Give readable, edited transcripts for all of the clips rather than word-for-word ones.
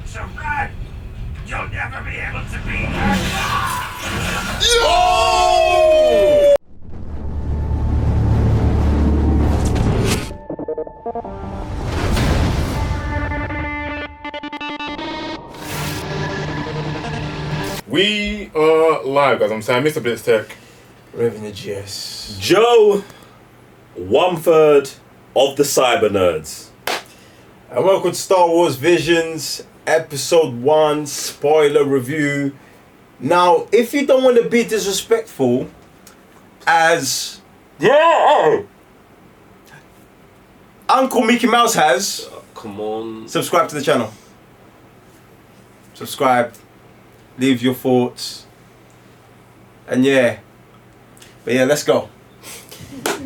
So run! You'll never be able to beat her! Yo! We are live, guys. I'm Sam, Mr. Blitz Tech. Revenage, yes. Joe, 1/3 of the Cyber Nerds. And welcome to Star Wars Visions, Episode 1, spoiler review. Now, if you don't want to be disrespectful, as Uncle Mickey Mouse has, Come on. subscribe to the channel. Subscribe, leave your thoughts, and let's go.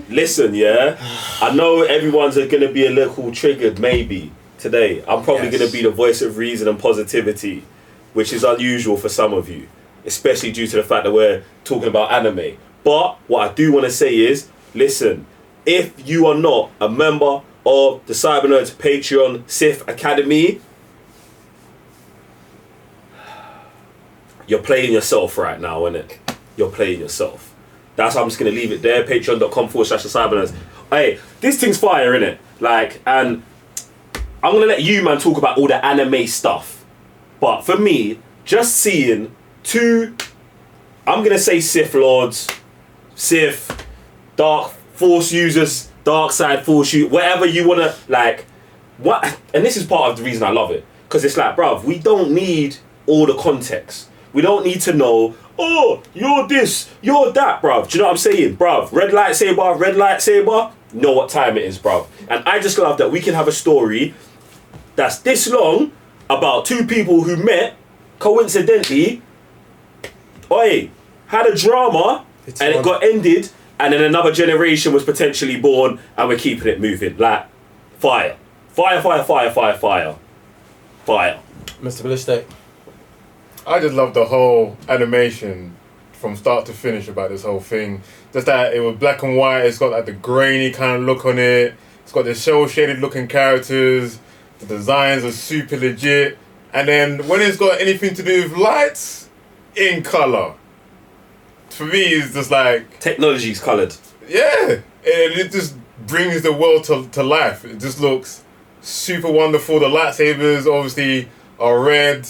Listen, yeah, I know everyone's going to be a little triggered maybe today. I'm probably going to be the voice of reason and positivity, which is unusual for some of you, especially due to the fact that we're talking about anime. But what I do want to say is, listen, if you are not a member of the Cyber Nerds Patreon Sith Academy, you're playing yourself right now, innit? You're playing yourself. That's how I'm just going to leave it there. Patreon.com/thecyberners. Hey, this thing's fire, innit? Like, and I'm going to let you, man, talk about all the anime stuff. But for me, just seeing two, I'm going to say Sith Lords, Sith, Dark Force users, Dark Side Force users, whatever you want to, like, what? And this is part of the reason I love it. Because it's like, bruv, we don't need all the context. We don't need to know, oh, you're this, you're that, bruv. Do you know what I'm saying? Bruv, red lightsaber, know what time it is, bruv. And I just love that we can have a story that's this long about two people who met, coincidentally, had a drama, and it got ended, and then another generation was potentially born, and we're keeping it moving. Like, fire. Fire. Mr. Ballistic. I just love the whole animation from start to finish about this whole thing. Just that it was black and white, it's got like the grainy kind of look on it. It's got the shell-shaded looking characters. The designs are super legit. And then when it's got anything to do with lights, in colour. For me, it's just like... Technology's coloured. Yeah, and it just brings the world to life. It just looks super wonderful. The lightsabers obviously are red.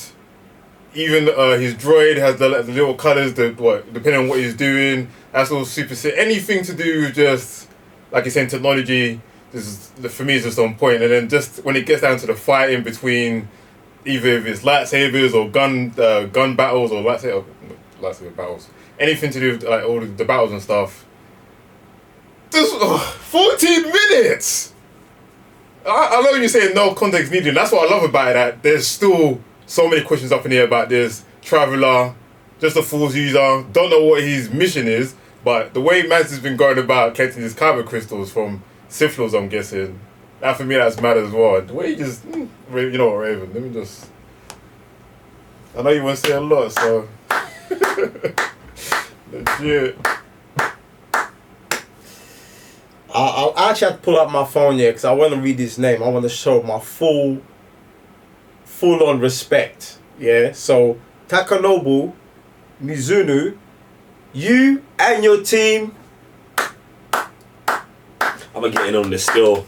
Even his droid has the little colours, depending on what he's doing. That's all super sick. Anything to do with just, like you're saying, technology, for me, is just on point. And then just when it gets down to the fighting between either if it's lightsabers or gun battles or lightsaber battles, anything to do with like all the battles and stuff. Just 14 minutes. I know you're saying no context needed. That's what I love about it. That there's still so many questions up in here about this traveller, just a Force user, don't know what his mission is, but the way Mads has been going about collecting these kyber crystals from Sith Lords, I'm guessing, that for me that's mad as well. The way he just, you know what, Raven, let me just, I know you want to say a lot, so, legit. I actually had to pull up my phone here because I want to read his name. I want to show my full-on respect. Yeah, so Takanobu Mizuno, you and your team. I'm getting on this still.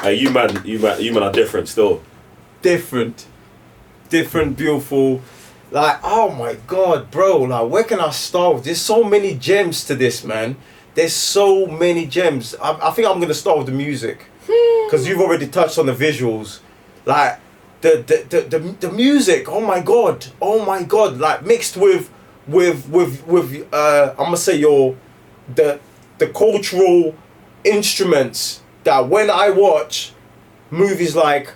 Hey, you man are different still. Different, beautiful. Like, oh my God, bro. Like, where can I start? There's so many gems to this, man. There's so many gems. I think I'm going to start with the music. Because you've already touched on the visuals. Like, the music, oh my god, like mixed with I'm gonna say the cultural instruments that when I watch movies like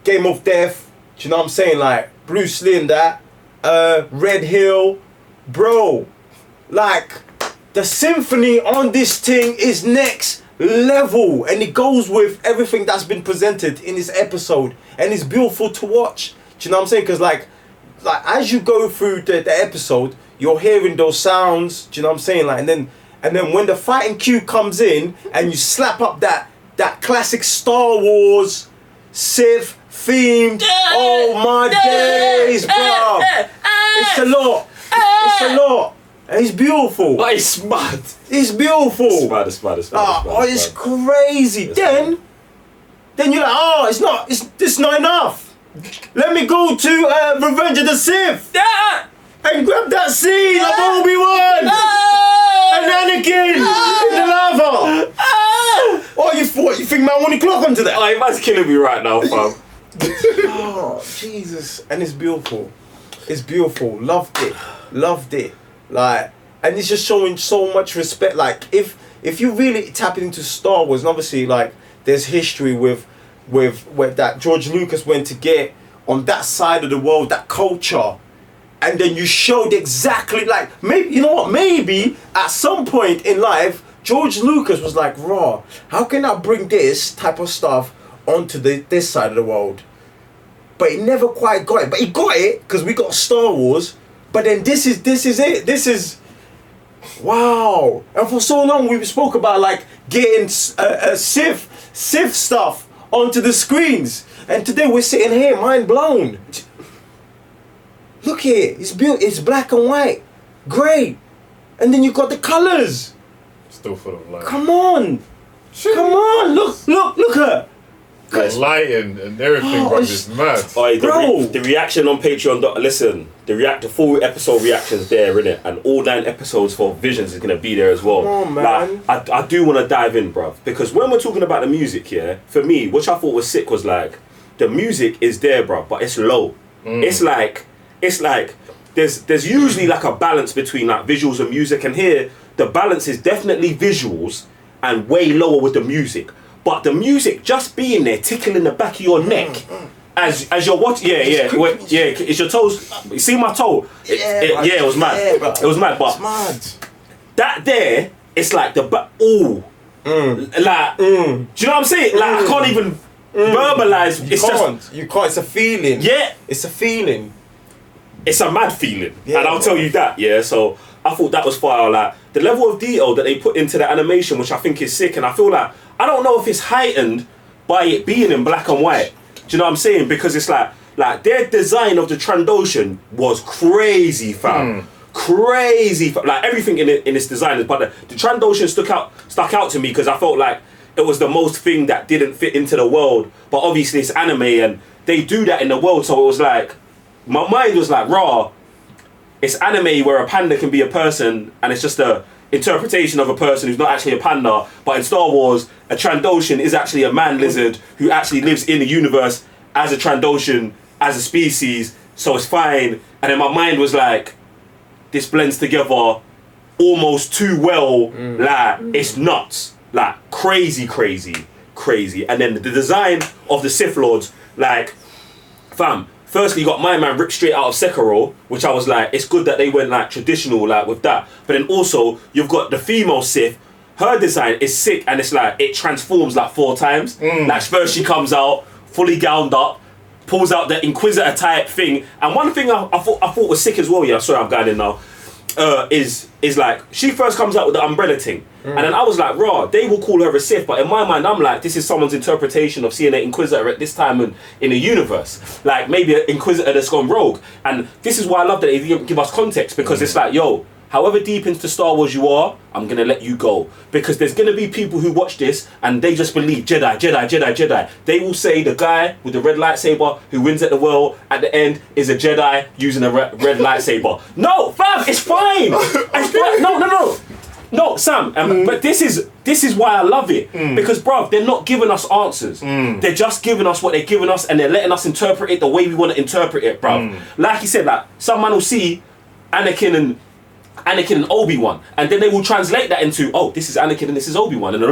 Game of Death, do you know what I'm saying, like Bruce Lee and that, Red Hill, bro, like the symphony on this thing is next level, and it goes with everything that's been presented in this episode, and it's beautiful to watch. Do you know what I'm saying? Because like as you go through the episode, you're hearing those sounds. Do you know what I'm saying? Like, and then when the fighting cue comes in, and you slap up that classic Star Wars Sith themed. Oh my days, bro. It's a lot. It's a lot. And it's beautiful. But it's mad. It's beautiful. It's mad, it's mad, it's mad. Oh, it's crazy. Then you're like, oh, it's not enough. Let me go to Revenge of the Sith and grab that scene of Obi-Wan and Anakin in the lava. Oh, you think man want to clock onto that? Oh, man's killing me right now, fam. Oh, Jesus. And it's beautiful. It's beautiful. Loved it. Like, and it's just showing so much respect. Like, if you really tap into Star Wars, and obviously, like, there's history with that George Lucas went to get on that side of the world, that culture, and then you showed exactly, like, maybe, you know what, maybe at some point in life, George Lucas was like, raw, how can I bring this type of stuff onto this side of the world? But he never quite got it. But he got it because we got Star Wars. But then this is it. This is, wow. And for so long we spoke about like getting Sith stuff onto the screens. And today we're sitting here mind blown. Look here, it's black and white, grey, and then you got the colours. Still full of light. Come on, look her. The lighting and everything, bro, is mad. Oh, Bro. the reaction on Patreon. Listen, the full episode reactions there, innit? And all 9 episodes for Visions is gonna be there as well. Come on, man. Like, I do want to dive in, bruv, because when we're talking about the music here, for me, which I thought was sick, was like the music is there, bruv, but it's low. It's like there's usually like a balance between like visuals and music, and here the balance is definitely visuals and way lower with the music. But the music just being there, tickling the back of your neck, as you're watching, it's your toes. You see my toe? It was mad. It was mad, but it's mad. That there, it's like the do you know what I'm saying? Like I can't even verbalize. You can't. It's a feeling. Yeah, it's a feeling. It's a mad feeling, yeah, and I'll tell you that. Yeah, so I thought that was fire. Like the level of detail that they put into the animation, which I think is sick, and I feel like I don't know if it's heightened by it being in black and white. Do you know what I'm saying? Because it's like their design of the Trandoshan was crazy, fam. Crazy, like everything in its design. But the Trandoshan stuck out to me because I felt like it was the most thing that didn't fit into the world. But obviously it's anime and they do that in the world, so it was like my mind was like, raw. It's anime where a panda can be a person, and it's just a interpretation of a person who's not actually a panda. But in Star Wars, a Trandoshan is actually a man lizard who actually lives in the universe as a Trandoshan, as a species, so it's fine. And then my mind was like, this blends together almost too well. Like, it's nuts. Like, crazy. And then the design of the Sith Lords, like, fam, firstly, you got my man ripped straight out of Sekiro, which I was like, it's good that they went like traditional like with that. But then also, you've got the female Sith. Her design is sick, and it's like, it transforms like 4 times. Like first she comes out, fully gowned up, pulls out the Inquisitor type thing. And one thing I thought was sick as well, yeah, sorry I'm going in now, is like, she first comes out with the umbrella thing. And then I was like, raw, they will call her a Sith, but in my mind, I'm like, this is someone's interpretation of seeing an Inquisitor at this time in the universe. Like, maybe an Inquisitor that's gone rogue. And this is why I love that they didn't give us context, because it's like, yo, however deep into Star Wars you are, I'm going to let you go. Because there's going to be people who watch this and they just believe Jedi. They will say the guy with the red lightsaber who wins at the world at the end is a Jedi using a red lightsaber. No, fam, it's fine. It's fine. No, Sam, but this is why I love it. Because, bruv, they're not giving us answers. They're just giving us what they're giving us, and they're letting us interpret it the way we want to interpret it, bruv. Like you said, like, some man will see Anakin and Obi-Wan, and then they will translate that into, oh, this is Anakin and this is Obi-Wan, and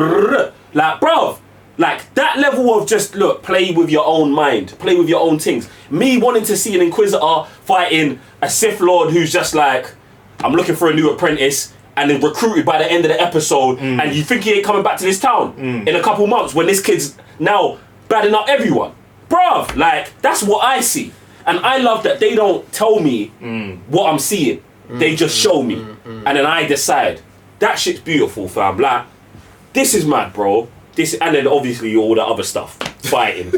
like, bruv, like, that level of just, look, play with your own mind, play with your own things. Me wanting to see an Inquisitor fighting a Sith Lord who's just like, I'm looking for a new apprentice, and then recruited by the end of the episode, and you think he ain't coming back to this town in a couple months when this kid's now badding up everyone. Bruv, like, that's what I see. And I love that they don't tell me what I'm seeing. They just show me. And then I decide. That shit's beautiful, fam. Like, this is mad, bro. And then obviously all the other stuff. Fighting.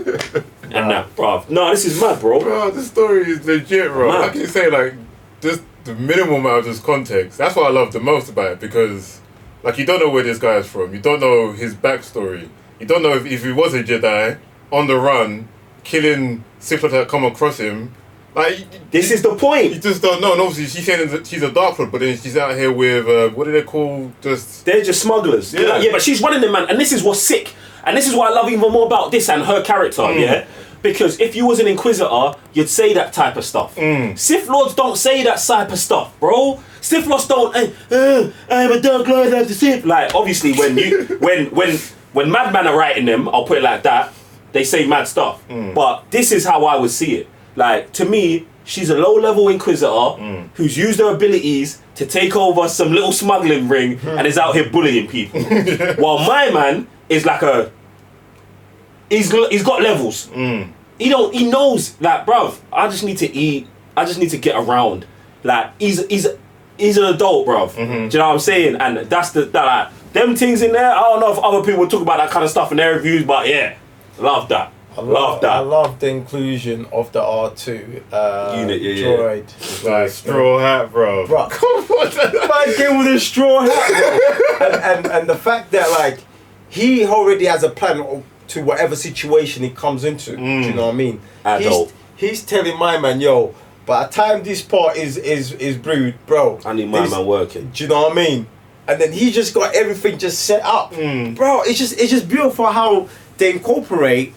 and that, bruv. No, this is mad, bro. Bro, this story is legit, bro. Man. Like you say, like, just the minimal amount of just context. That's what I love the most about it, because, like, you don't know where this guy is from. You don't know his backstory. You don't know if he was a Jedi, on the run, killing Sith Lords that come across him. Like, This is the you point. just don't know. And obviously, she's saying that she's a Dark Lord, but then she's out here with, what do they call, just... They're just smugglers. Yeah. Yeah, but she's running them, man. And this is what's sick. And this is what I love even more about this and her character, yeah? Because if you was an Inquisitor, you'd say that type of stuff. Sith Lords don't say that type of stuff, bro. Sith Lords don't, I'm a Dark Lord, I'm the Sith. Like, obviously, when you, when madmen are writing them, I'll put it like that, they say mad stuff. But this is how I would see it. Like, to me, she's a low-level Inquisitor who's used her abilities to take over some little smuggling ring and is out here bullying people. While my man is like a... He's got levels. He knows, like, bruv, I just need to eat. I just need to get around. Like, he's an adult, bruv. Do you know what I'm saying? And that's them things in there, I don't know if other people talk about that kind of stuff in their reviews, but yeah, love that. I Love love the inclusion of the R2 Unit, yeah. droid. Like, straw hat, bro. Bro. Come on. Man came with a straw hat, bro. and the fact that, like, he already has a plan to whatever situation he comes into. Do you know what I mean? Adult. He's telling my man, yo, by the time this part is brewed, bro, I need my man working. do you know what I mean? And then he just got everything just set up. Bro, it's just beautiful how they incorporate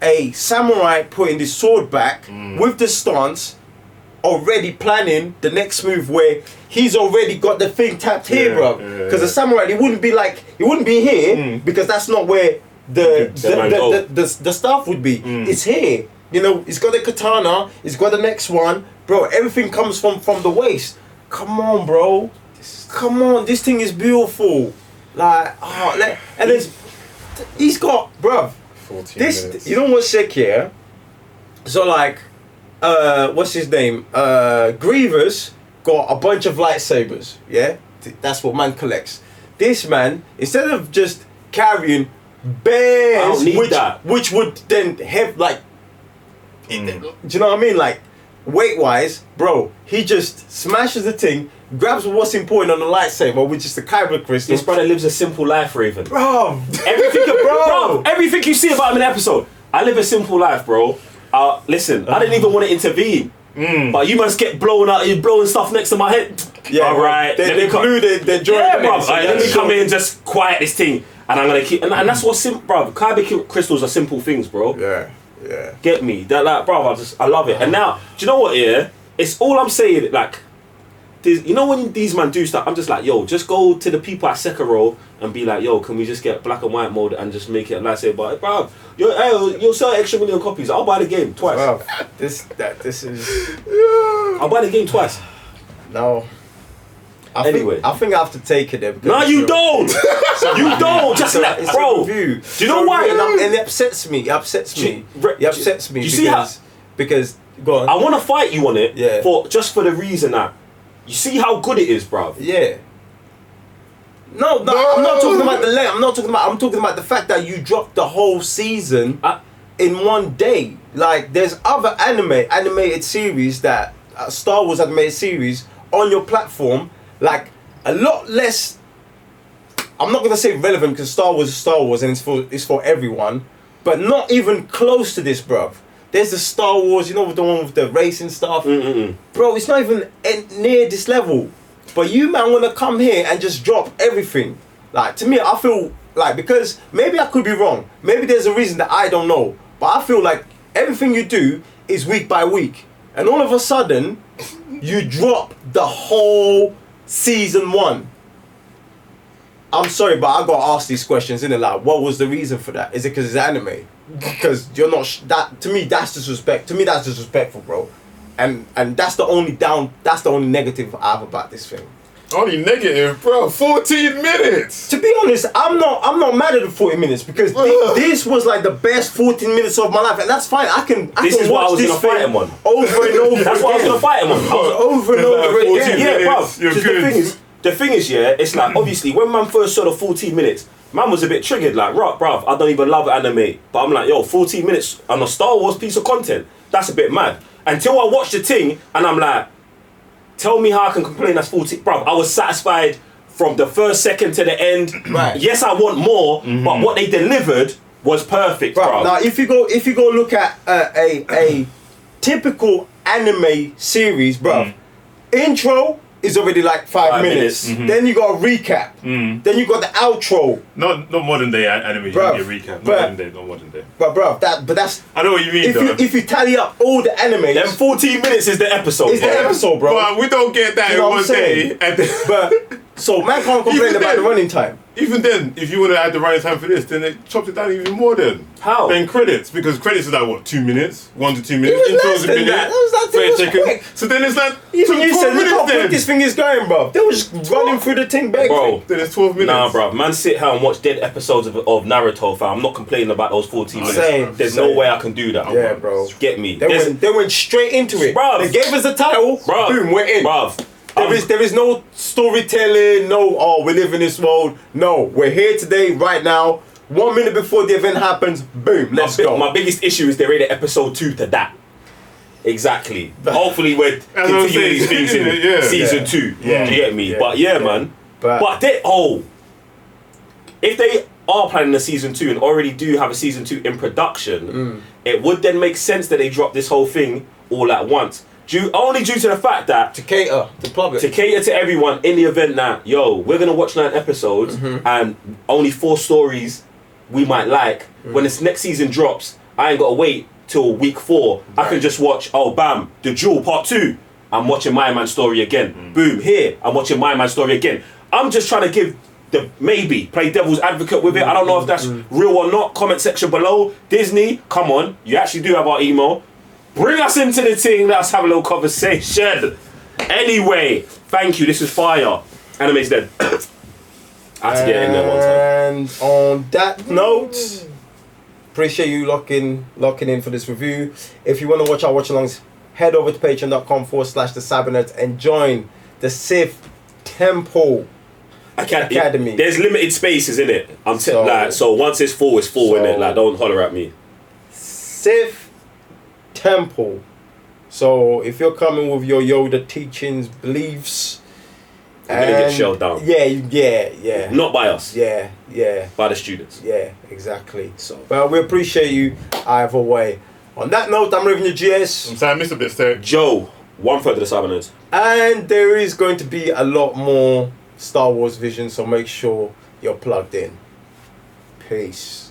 a samurai putting the sword back with the stance, already planning the next move where he's already got the thing tapped here, bro. Because the samurai, he wouldn't be here because that's not where the staff would be. It's here. You know, he's got the katana, he's got the next one. Bro, everything comes from the waist. Come on, bro. Come on, this thing is beautiful. Like, and he's got, bruv. 14 This, minutes. you know what's sick here? So like, what's his name? Grievous got a bunch of lightsabers. Yeah, that's what man collects. This man, instead of just carrying bears, I don't need that. which would then have like, do you know what I mean? Like, weight wise, bro, he just smashes the thing, grabs what's important on the lightsaber, which is the kyber crystal. This brother lives a simple life, Raven. Bro, Everything you see about him in the episode, I live a simple life, bro. Listen, I didn't even want to intervene. But you must get blown out, you're blowing stuff next to my head. Yeah, alright. They blew the joint. Yeah, bro. Let me come in and just quiet this thing. And I'm gonna keep, and that's what's simple, bro. Kyber crystals are simple things, bro. Yeah. Get me? That, like, bro, I love it. And now, do you know what, yeah? It's all I'm saying, like, you know when these man do stuff, I'm just like, yo, just go to the people at Sekiro and be like, yo, can we just get black and white mode and just make it a lightsaber? Bro, you'll sell extra million copies. I'll buy the game twice. Wow, this is. I'll buy the game twice. No. I think I have to take it there. No, you don't. You don't. Just let, it's bro. a review. Do you know why? And it upsets me. It upsets me. You see how? Because go on. I want to fight you on it. Yeah. For the reason that you see how good it is, bro. Yeah. No, I'm not talking about the length. I'm talking about the fact that you dropped the whole season in one day. Like, there's other animated series that Star Wars animated series on your platform, like a lot less. I'm not gonna say relevant because Star Wars is Star Wars and it's for everyone, but not even close to this, bruv. There's the Star Wars, you know, the one with the racing stuff, bro. It's not even near this level. But you man wanna come here and just drop everything. Like, to me, I feel like, because maybe I could be wrong. Maybe there's a reason that I don't know. But I feel like everything you do is week by week, and all of a sudden, you drop the whole season 1. I'm sorry, but I got asked these questions, innit? Like, what was the reason for that? Is it because it's anime? Because you're not that. To me, that's disrespect. To me, that's disrespectful, bro. And that's the only negative I have about this thing. Only negative, bro. 14 minutes. To be honest, I'm not mad at the 40 minutes because this was like the best 14 minutes of my life, and that's fine. I can This is what I was gonna fight him on. Over and over. That's what I was gonna fight him on. Over and over again. Yeah, bro. You're good. The thing is, yeah, it's like, obviously when man first saw the 14 minutes, man was a bit triggered, like, right, bruv, I don't even love anime. But I'm like, yo, 14 minutes on a Star Wars piece of content, that's a bit mad. Until I watched the thing, and I'm like, tell me how I can complain that's 14. Bruv, I was satisfied from the first second to the end. Right. Yes, I want more, but what they delivered was perfect, bruv. Now, if you go look at a typical anime series, bruv, intro is already like 5 minutes. Then you got a recap. Then you got the outro. Not modern day anime. You Bruv, can get recap. but- Not modern day. But bruv, that's I know what you mean. if you tally up all the animes, Them 14 minutes is the episode, it's the bro. episode, bro. But we don't get that You in know what one I'm saying? day. And then, But so man can't complain Even about the then- running time. even then, if you want to add the running time for this, then it chops it down even more. Then How? Then credits, because credits is like what, 2 minutes, 1 to 2 minutes. It was Intro's less a than minute, that. That 30 was seconds. quick. So then it's like Even you 12 said, look minutes how quick then. this thing is going, bro. They was just running through the thing, back. Bro, Then it's 12 minutes. nah, bruv. Man, sit here and watch dead episodes of Naruto, fam. I'm not complaining about those 14 minutes. Same, There's same. no way I can do that. Yeah, bro. Get me. They went straight into it. Bruv. They gave us the title. Bruv. Boom, we're in. Bruv. There is no storytelling, no, oh, we live in this world. No, we're here today, right now. 1 minute before the event happens, boom, let's go. My biggest issue is they rated episode 2 to that. Exactly. Hopefully we're what I'm continuing saying. these things in Yeah. season Yeah. 2. Yeah. Do you get me? Yeah. But yeah, Yeah. man. But- But if they are planning a season 2 and already do have a season 2 in production, it would then make sense that they drop this whole thing all at once. Only due to the fact that To cater, to plug to it. cater to everyone in the event that, yo, we're gonna watch 9 episodes and only 4 stories we might like. When this next season drops, I ain't gotta wait till week 4. I can just watch, oh bam, the Duel part 2. I'm watching my man's story again. Boom, here, I'm watching my man's story again. I'm just trying to give maybe play devil's advocate with it. I don't know if that's real or not. Comment section below. Disney, come on, you actually do have our email. Bring us into the thing. Let's have a little conversation. Anyway, thank you. This is fire. Anime's dead. I had to get in there one time. And on that note, appreciate you locking in for this review. If you want to watch our watch-alongs, head over to patreon.com/the Cybernerds and join the Sith Temple Academy. There's limited spaces in it. So- So once it's full, it's full in it. Like, don't holler at me. Sith Temple. So if you're coming with your Yoda teachings, beliefs, You're gonna get shelled down. Yeah. Not by us. Yeah. By the students. Yeah, exactly. So, well, we appreciate you either way. On that note, I'm Revenue GS, I'm sorry, I missed a bit there. Joe, 1/3 of the Cybernerds. and there is going to be a lot more Star Wars vision, so make sure you're plugged in. Peace.